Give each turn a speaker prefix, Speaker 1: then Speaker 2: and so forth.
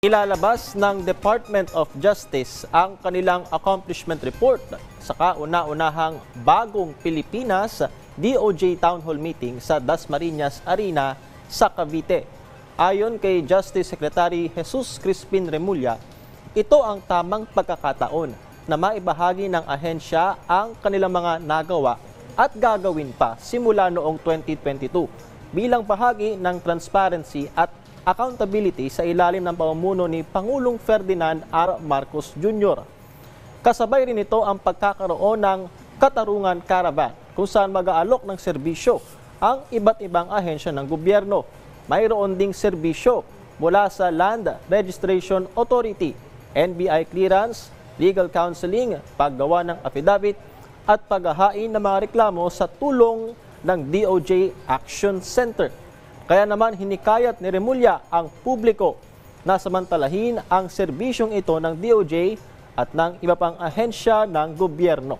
Speaker 1: Ilalabas ng Department of Justice ang kanilang accomplishment report sa kauna-unahang Bagong Pilipinas DOJ Town Hall Meeting sa Dasmariñas Arena sa Cavite. Ayon kay Justice Secretary Jesus Crispin Remulla, ito ang tamang pagkakataon na maibahagi ng ahensya ang kanilang mga nagawa at gagawin pa simula noong 2022 bilang bahagi ng transparency at accountability sa ilalim ng pamumuno ni Pangulong Ferdinand R. Marcos Jr. Kasabay rin ito ang pagkakaroon ng Katarungan Caravan kung saan mag-aalok ng serbisyo ang iba't ibang ahensya ng gobyerno. Mayroon ding serbisyo mula sa Land Registration Authority, NBI clearance, legal counseling, paggawa ng affidavit at paghahain ng mga reklamo sa tulong ng DOJ Action Center. Kaya naman hinikayat ni Remulla ang publiko na samantalahin ang serbisyong ito ng DOJ at ng iba pang ahensya ng gobyerno.